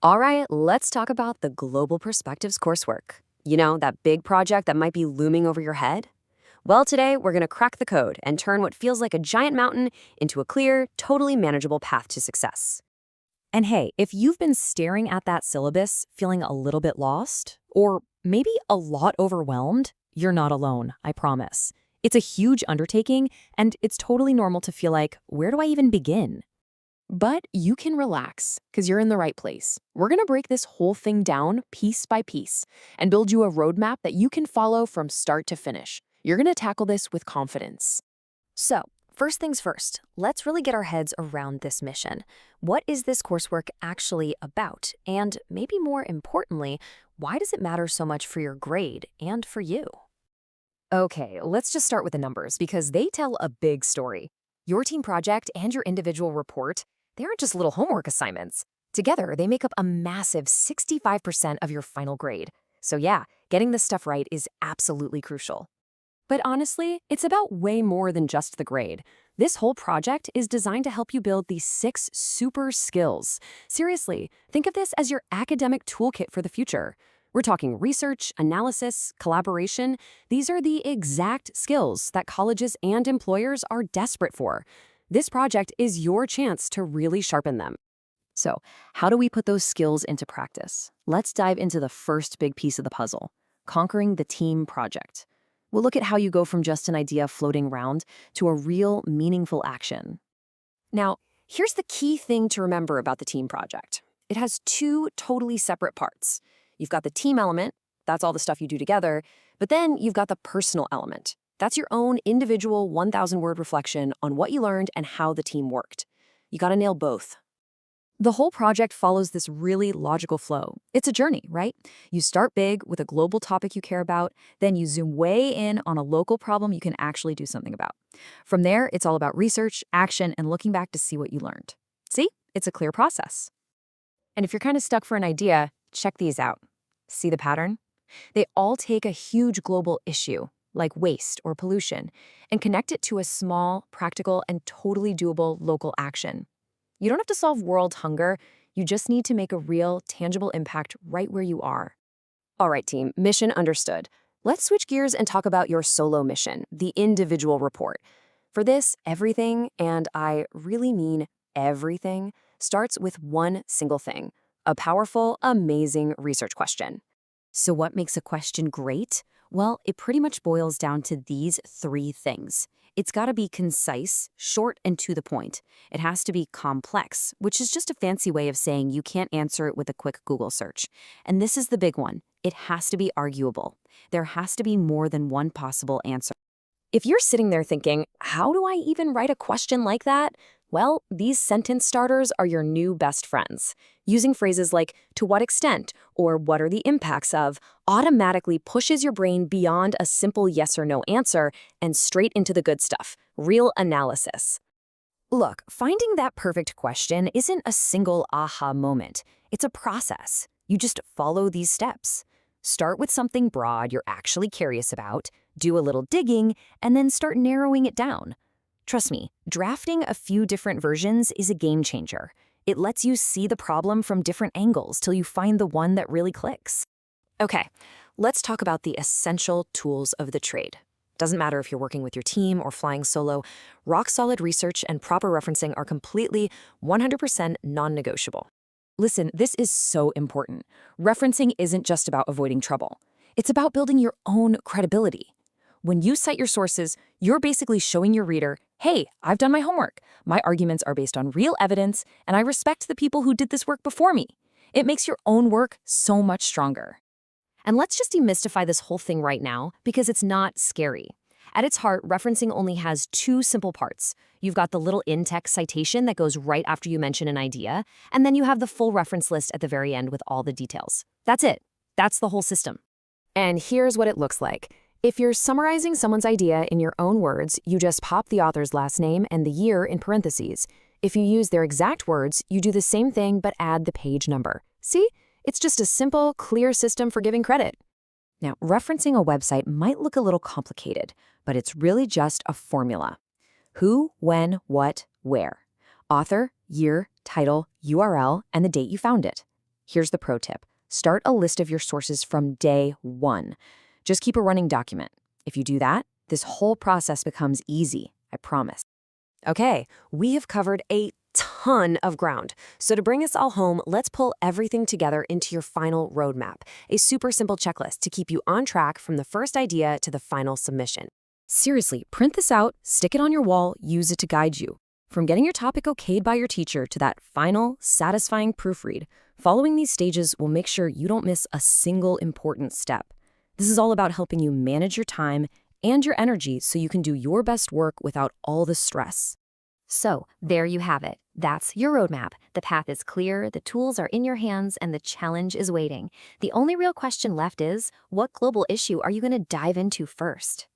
All right, let's talk about the Global Perspectives coursework. You know, that big project that might be looming over your head? Well, today we're going to crack the code and turn what feels like a giant mountain into a clear, totally manageable path to success. And hey, if you've been staring at that syllabus, feeling a little bit lost, or maybe a lot overwhelmed, you're not alone, I promise. It's a huge undertaking, and it's totally normal to feel like, where do I even begin? But you can relax, because you're in the right place. We're going to break this whole thing down piece by piece and build you a roadmap that you can follow from start to finish. You're going to tackle this with confidence. So, first things first, let's really get our heads around this mission. What is this coursework actually about? And maybe more importantly, why does it matter so much for your grade and for you? Okay, let's just start with the numbers because they tell a big story. Your team project and your individual report, they aren't just little homework assignments. Together, they make up a massive 65% of your final grade. So yeah, getting this stuff right is absolutely crucial. But honestly, it's about way more than just the grade. This whole project is designed to help you build these 6 super skills. Seriously, think of this as your academic toolkit for the future. We're talking research, analysis, collaboration. These are the exact skills that colleges and employers are desperate for. This project is your chance to really sharpen them. So, how do we put those skills into practice? Let's dive into the first big piece of the puzzle, conquering the team project. We'll look at how you go from just an idea floating around to a real, meaningful action. Now, here's the key thing to remember about the team project. It has 2 totally separate parts. You've got the team element, that's all the stuff you do together, but then you've got the personal element. That's your own individual 1,000-word reflection on what you learned and how the team worked. You gotta nail both. The whole project follows this really logical flow. It's a journey, right? You start big with a global topic you care about, then you zoom way in on a local problem you can actually do something about. From there, it's all about research, action, and looking back to see what you learned. See? It's a clear process. And if you're kind of stuck for an idea, check these out. See the pattern? They all take a huge global issue, like waste or pollution, and connect it to a small, practical, and totally doable local action. You don't have to solve world hunger, you just need to make a real, tangible impact right where you are. All right, team, mission understood. Let's switch gears and talk about your solo mission, the individual report. For this, everything, and I really mean everything, starts with one single thing, a powerful, amazing research question. So what makes a question great? Well, it pretty much boils down to these 3 things. It's got to be concise, short, and to the point. It has to be complex, which is just a fancy way of saying you can't answer it with a quick Google search. And this is the big one. It has to be arguable. There has to be more than one possible answer. If you're sitting there thinking, how do I even write a question like that? Well, these sentence starters are your new best friends. Using phrases like, to what extent, or what are the impacts of, automatically pushes your brain beyond a simple yes or no answer and straight into the good stuff, real analysis. Look, finding that perfect question isn't a single aha moment. It's a process. You just follow these steps. Start with something broad you're actually curious about, do a little digging, and then start narrowing it down. Trust me, drafting a few different versions is a game changer. It lets you see the problem from different angles till you find the one that really clicks. Okay, let's talk about the essential tools of the trade. Doesn't matter if you're working with your team or flying solo, rock-solid research and proper referencing are completely 100% non-negotiable. Listen, this is so important. Referencing isn't just about avoiding trouble. It's about building your own credibility. When you cite your sources, you're basically showing your reader, hey, I've done my homework. My arguments are based on real evidence, and I respect the people who did this work before me. It makes your own work so much stronger. And let's just demystify this whole thing right now, because it's not scary. At its heart, referencing only has 2 simple parts. You've got the little in-text citation that goes right after you mention an idea, and then you have the full reference list at the very end with all the details. That's it. That's the whole system. And here's what it looks like. If you're summarizing someone's idea in your own words, you just pop the author's last name and the year in parentheses. If you use their exact words, you do the same thing but add the page number. See? It's just a simple, clear system for giving credit. Now, referencing a website might look a little complicated, but it's really just a formula. Who, when, what, where. Author, year, title, URL, and the date you found it. Here's the pro tip. Start a list of your sources from day one. Just keep a running document. If you do that, this whole process becomes easy, I promise. Okay, we have covered a ton of ground. So to bring us all home, let's pull everything together into your final roadmap, a super simple checklist to keep you on track from the first idea to the final submission. Seriously, print this out, stick it on your wall, use it to guide you. From getting your topic okayed by your teacher to that final, satisfying proofread, following these stages will make sure you don't miss a single important step. This is all about helping you manage your time and your energy so you can do your best work without all the stress. So, there you have it. That's your roadmap. The path is clear, the tools are in your hands, and the challenge is waiting. The only real question left is, what global issue are you going to dive into first?